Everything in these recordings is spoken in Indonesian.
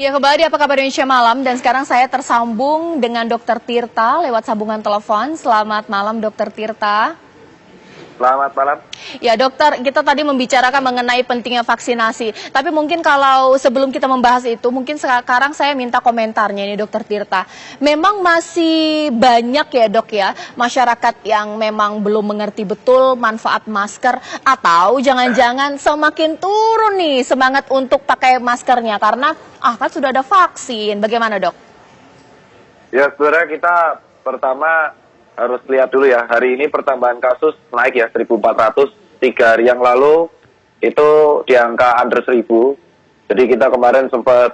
Ya, kembali apa kabar Indonesia Malam, dan sekarang saya tersambung dengan Dr. Tirta lewat sambungan telepon. Selamat malam Dr. Tirta. Selamat malam. Ya dokter, kita tadi membicarakan mengenai pentingnya vaksinasi. Tapi mungkin kalau sebelum kita membahas itu, mungkin sekarang saya minta komentarnya ini Dokter Tirta. Memang masih banyak ya dok ya, masyarakat yang memang belum mengerti betul manfaat masker. Atau jangan-jangan semakin turun nih semangat untuk pakai maskernya karena kan sudah ada vaksin. Bagaimana dok? Ya sebenarnya kita pertama harus lihat dulu ya, hari ini pertambahan kasus naik ya 1.400, 3 hari yang lalu itu di angka under 1.000, jadi kita kemarin sempat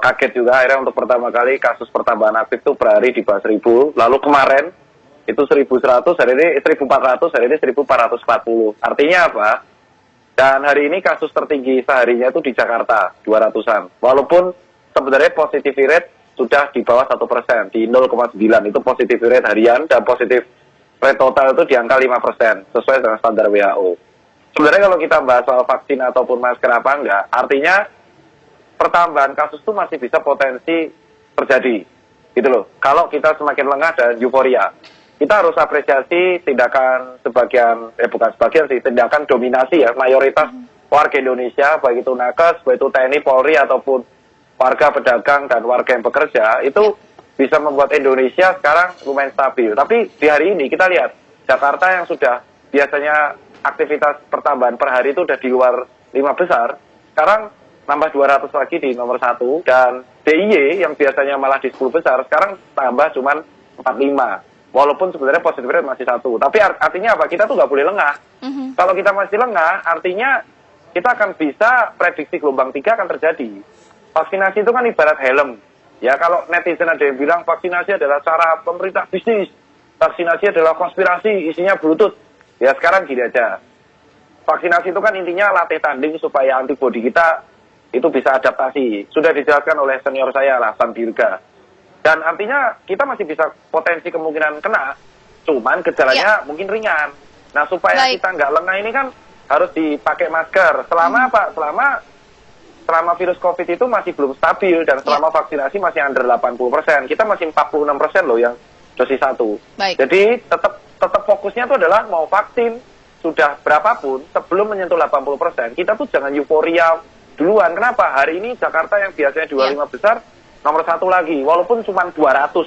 kaget juga akhirnya untuk pertama kali kasus pertambahan aktif itu per hari di bawah 1.000, lalu kemarin itu 1.100, hari ini 1.400, hari ini 1.440, artinya apa? Dan hari ini kasus tertinggi seharinya itu di Jakarta, 200-an, walaupun sebenarnya positivity rate sudah di bawah 1%, di 0,9 itu positif rate harian, dan positif rate total itu di angka 5%, sesuai dengan standar WHO. Sebenarnya kalau kita bahas soal vaksin ataupun masker apa enggak, artinya pertambahan kasus itu masih bisa potensi terjadi, gitu loh. Kalau kita semakin lengah dan euforia, kita harus apresiasi tindakan tindakan dominasi ya, mayoritas warga Indonesia, baik itu nakes, baik itu TNI, Polri, ataupun warga pedagang dan warga yang bekerja, itu bisa membuat Indonesia sekarang lumayan stabil. Tapi di hari ini kita lihat, Jakarta yang sudah biasanya aktivitas pertambahan per hari itu udah di luar 5 besar, sekarang nambah 200 lagi di nomor 1, dan DIY yang biasanya malah di 10 besar, sekarang tambah cuman 45. Walaupun sebenarnya positif rate masih 1. Tapi artinya apa? Kita tuh nggak boleh lengah. Kalau kita masih lengah, artinya kita akan bisa prediksi gelombang 3 akan terjadi. Vaksinasi itu kan ibarat helm. Ya, kalau netizen ada yang bilang vaksinasi adalah cara pemerintah bisnis, vaksinasi adalah konspirasi, isinya bluetooth. Ya, sekarang gini aja. Vaksinasi itu kan intinya latih tanding supaya antibodi kita itu bisa adaptasi. Sudah dijelaskan oleh senior saya lah, Sam Dirga. Dan artinya kita masih bisa potensi kemungkinan kena, cuman gejalanya mungkin ringan. Nah, supaya kita nggak lengah ini kan harus dipakai masker. Selama apa? Selama virus COVID itu masih belum stabil, dan selama vaksinasi masih under 80%, kita masih 46% loh yang dosis 1. Jadi tetap fokusnya itu adalah mau vaksin sudah berapapun, sebelum menyentuh 80%, kita tuh jangan euforia duluan. Kenapa? Hari ini Jakarta yang biasanya 25 besar, nomor 1 lagi, walaupun cuma 200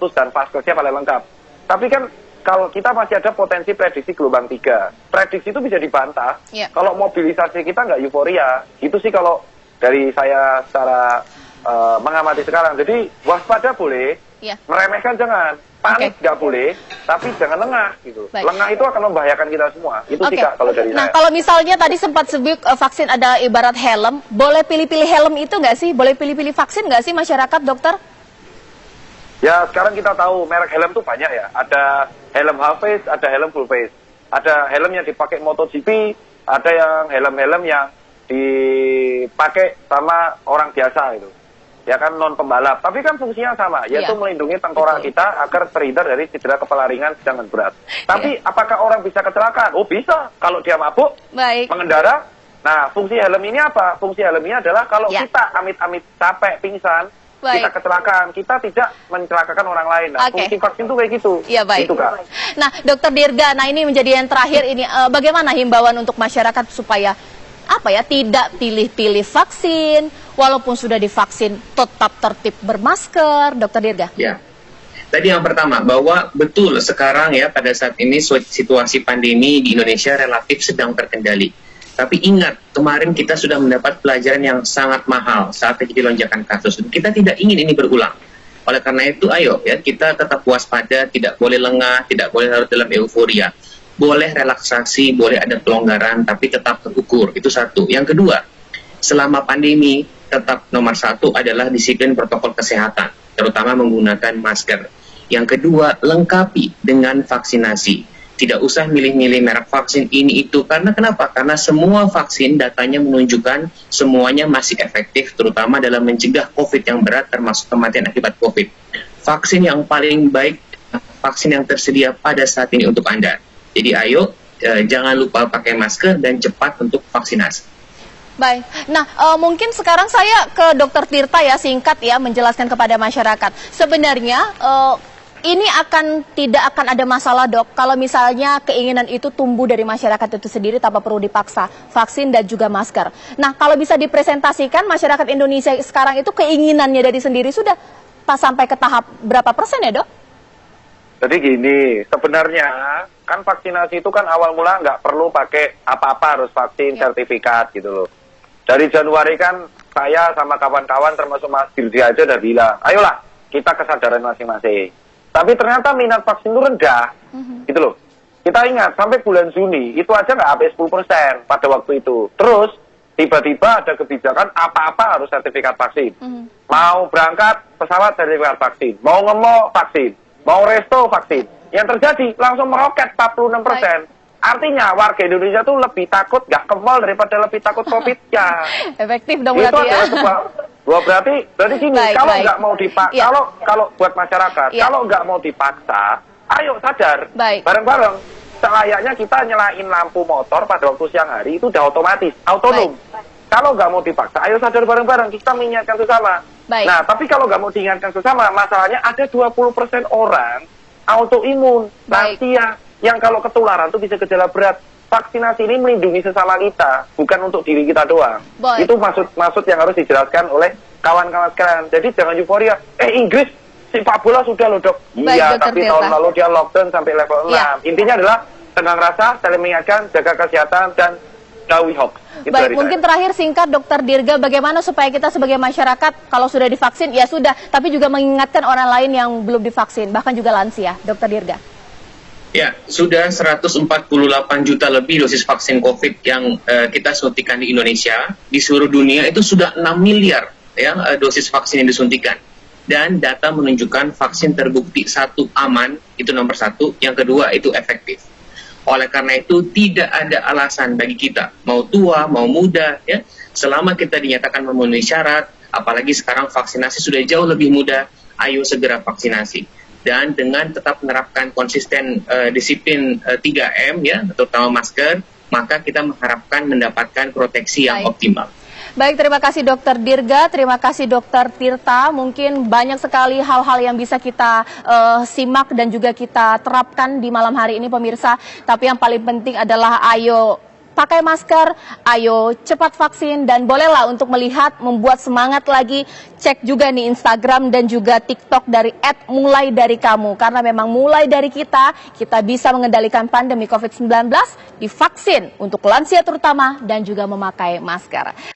dan vaskusnya paling lengkap. Tapi kan kalau kita masih ada potensi prediksi gelombang 3. Prediksi itu bisa dibantah. Kalau mobilisasi kita nggak euforia. Itu sih kalau dari saya secara mengamati sekarang. Jadi waspada boleh, meremehkan jangan. Panik nggak boleh, tapi jangan lengah. Gitu. Lengah itu akan membahayakan kita semua. Itu sih Kak, kalau dari saya. Nah, kalau misalnya tadi sempat sebut vaksin ada ibarat helm, boleh pilih-pilih helm itu nggak sih? Boleh pilih-pilih vaksin nggak sih masyarakat, dokter? Ya, sekarang kita tahu merek helm tuh banyak ya. Ada helm half face, ada helm full face. Ada helm yang dipakai MotoGP, ada yang helm-helm yang dipakai sama orang biasa itu. Ya kan, non pembalap. Tapi kan fungsinya sama, yaitu melindungi tengkorak kita agar terhindar dari cedera kepala ringan, sedang dan berat. Tapi apakah orang bisa kecelakaan? Oh bisa, kalau dia mabuk, mengendara. Nah, fungsi helm ini apa? Fungsi helm ini adalah kalau kita amit-amit capek, pingsan, kita kecelakaan, kita tidak mencelakakan orang lain. Nah, fungsi vaksin itu kayak gitu. Itu, Kak. Nah, Dokter Dirga, ini menjadi yang terakhir ini, bagaimana himbauan untuk masyarakat supaya tidak pilih-pilih vaksin, walaupun sudah divaksin tetap tertib bermasker, Dokter Dirga? Ya, tadi yang pertama bahwa betul sekarang ya pada saat ini situasi pandemi di Indonesia relatif sedang terkendali. Tapi ingat, kemarin kita sudah mendapat pelajaran yang sangat mahal saat terjadi lonjakan kasus. Kita tidak ingin ini berulang. Oleh karena itu, ayo ya kita tetap waspada, tidak boleh lengah, tidak boleh larut dalam euforia. Boleh relaksasi, boleh ada pelonggaran, tapi tetap terukur. Itu satu. Yang kedua, selama pandemi, tetap nomor 1 adalah disiplin protokol kesehatan, terutama menggunakan masker. Yang kedua, lengkapi dengan vaksinasi. Tidak usah milih-milih merek vaksin ini itu. Karena kenapa? Karena semua vaksin datanya menunjukkan semuanya masih efektif, terutama dalam mencegah COVID yang berat, termasuk kematian akibat COVID. Vaksin yang paling baik, vaksin yang tersedia pada saat ini untuk Anda. Jadi ayo, jangan lupa pakai masker dan cepat untuk vaksinasi. Baik. Nah, mungkin sekarang saya ke Dokter Tirta ya, singkat ya, menjelaskan kepada masyarakat. Sebenarnya ini tidak akan ada masalah, Dok, kalau misalnya keinginan itu tumbuh dari masyarakat itu sendiri tanpa perlu dipaksa, vaksin dan juga masker. Nah, kalau bisa dipresentasikan masyarakat Indonesia sekarang itu keinginannya dari sendiri sudah sampai ke tahap berapa persen ya, Dok? Jadi gini, sebenarnya kan vaksinasi itu kan awal mula nggak perlu pakai apa-apa, harus vaksin sertifikat gitu loh. Dari Januari kan saya sama kawan-kawan termasuk Mas Dirdi aja udah bilang, ayolah kita kesadaran masing-masing. Tapi ternyata minat vaksin itu rendah, gitu loh. Kita ingat sampai bulan Juni itu aja nggak sampai 10% pada waktu itu. Terus tiba-tiba ada kebijakan apa-apa harus sertifikat vaksin. Mau berangkat pesawat sertifikat vaksin, mau nge-mall vaksin, mau resto vaksin. Yang terjadi langsung meroket 46%. Artinya warga Indonesia tuh lebih takut nggak ke mall daripada lebih takut COVID-nya. Efektif dong Itu berarti ya. adalah berarti gini, Baik, kalau baik. nggak mau dipaksa, Ya. kalau buat masyarakat, Ya. kalau nggak mau dipaksa, ayo sadar, Baik. bareng-bareng. Selayaknya kita nyalain lampu motor pada waktu siang hari itu udah otomatis, autonom. Kalau nggak mau dipaksa, ayo sadar bareng-bareng, kita mengingatkan sesama. Baik. Nah, tapi kalau nggak mau diingatkan sesama, masalahnya ada 20% orang autoimun, Baik. lansia, yang kalau ketularan tuh bisa gejala berat. Vaksinasi ini melindungi sesama kita, bukan untuk diri kita doang. Baik. Itu maksud yang harus dijelaskan oleh kawan-kawan sekalian. Jadi jangan euforia. Inggris sepak bola sudah loh, Dok. Baik, Iya, Dr. tapi Tirta. tahun lalu dia lockdown sampai level 6. Iya. Intinya adalah tenang rasa, saling mengingatkan, jaga kesehatan, dan jauhi hoax. Itu Baik, dari mungkin saya. terakhir singkat Dokter Dirga, bagaimana supaya kita sebagai masyarakat kalau sudah divaksin ya sudah, tapi juga mengingatkan orang lain yang belum divaksin, bahkan juga lansia, Dokter Dirga. Ya, sudah 148 juta lebih dosis vaksin COVID yang kita suntikan di Indonesia. Di seluruh dunia itu sudah 6 miliar ya dosis vaksin yang disuntikan. Dan data menunjukkan vaksin terbukti satu aman, itu nomor satu. Yang kedua itu efektif. Oleh karena itu tidak ada alasan bagi kita, mau tua, mau muda, ya, selama kita dinyatakan memenuhi syarat, apalagi sekarang vaksinasi sudah jauh lebih mudah, ayo segera vaksinasi. Dan dengan tetap menerapkan konsisten disiplin 3M ya, terutama masker, maka kita mengharapkan mendapatkan proteksi yang Baik. optimal. Baik, terima kasih Dokter Dirga, terima kasih Dokter Tirta. Mungkin banyak sekali hal-hal yang bisa kita simak dan juga kita terapkan di malam hari ini pemirsa. Tapi yang paling penting adalah ayo pakai masker, ayo cepat vaksin, dan bolehlah untuk melihat, membuat semangat lagi, cek juga nih Instagram dan juga TikTok dari @mulaidari_kamu. Karena memang mulai dari kita bisa mengendalikan pandemi COVID-19, divaksin untuk lansia terutama, dan juga memakai masker.